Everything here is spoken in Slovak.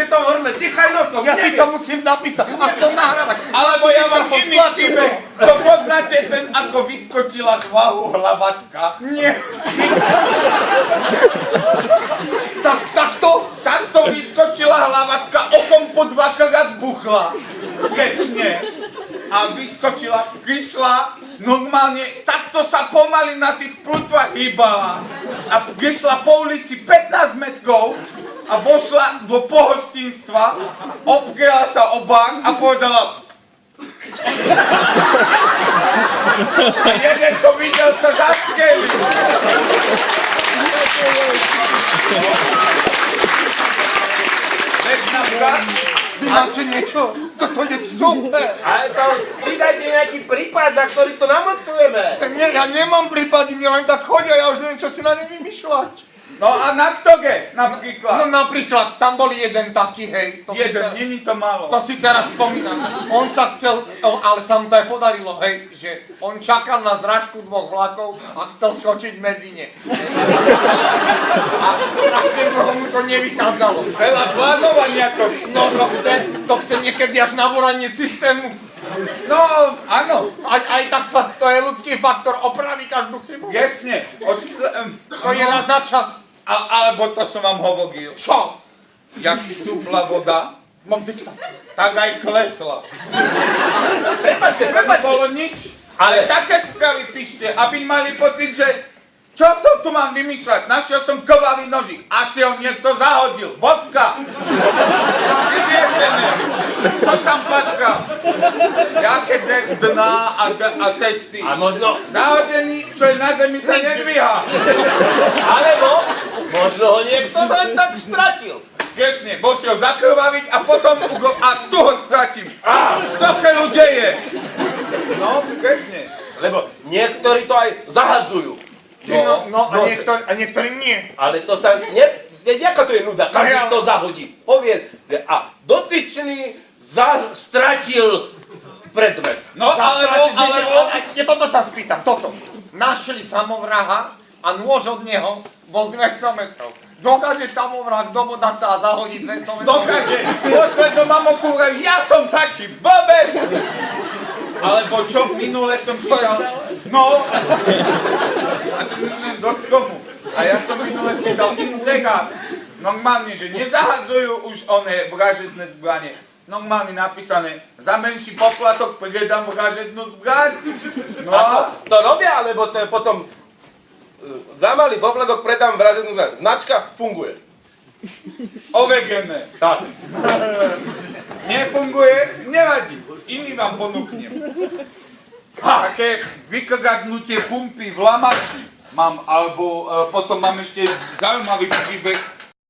že to vrle, dýchaj nosom. Ja si to musím zapísať a to nahrávať. Alebo ja mám iný príbeh. To poznáte ten, ako vyskočila z hlahu hlavatka? Nie. Takto vyskočila hlavatka, okom po dvakrát buchla. Večne. A vyskočila, prišla, normálne, takto sa pomaly na tých plutvách hýbala. A prišla po ulici 15 metrov a vošla do pohostinstva, obkryla sa o bank a povedala... A jeden, co videl, sa zastrelil. Veď napríklad... Vy máte niečo? Toto je super. Ale to pridajte nejaký prípad, na ktorý to namontujeme. Nie, ja nemám prípady, mne len tak chodia, ja už neviem, čo si na ne vymýšľať. No a na ktoge, napríklad? No napríklad, tam bol jeden taký, hej. Jeden, není to málo. To si teraz spomínam. On sa chcel, ale sa mu to aj podarilo, hej, že on čakal na zrážku dvoch vlakov a chcel skočiť medzi ne. A strašne dlho mu to nevychádzalo. Veľa plánovania to chce. No to chce niekedy až naboranie systému. No, áno. Aj tak sa, to je ľudský faktor, opraví každú chybu. Jasne. To je raz za čas. Alebo to som vám hovoril. Čo? Jak stúpla voda, Mám dikta. tak aj klesla. Prepáčte. Nebolo nič. Ale také správy píšte, aby mali pocit, že čo to tu mám vymýšľať? Našiel som kovavý nožík. Asi ho niekto zahodil. Bodka. Vyriešené. Čo tam patka? Jaké dná a testy. A možno, Zahodený, čo je na zemi, sa nedvíha. alebo možno ho niekto len tak stratil. Jasne, bol si ho zakrvaviť a potom tu ho stratím. To keď ľudia je. No, jasne. Lebo niektorí to aj zahadzujú. A niektorí nie. Ale to sa ako to je nuda, každý to zahodí. Povie, že a dotyčný stratil predmet. No, alebo... Toto sa spýtam, toto. Našli samovraha a nôž od neho bol 200 metrov. Dokáže samovrah dobodať sa a zahodiť 200 metrov? Dokáže. Poslednú mamoku, ja som taký blbec. Alebo čo, minule som čítal... No. A to dosť komu. A ja som minule čítal Inzega. Normálne, že nezahadzujú už oné vražedné zbranie. Normálne napísané, za menší poplatok predám vražednú zbraň. No A to robia, alebo to je potom za malý poplatok predám vražednú zbraň. Značka funguje. Ovegené. Tak. Nefunguje, nevadí. Iný vám ponúknem. Také vykrgadnutie pumpy v Lamači mám, alebo potom mám ešte zaujímavý príbeh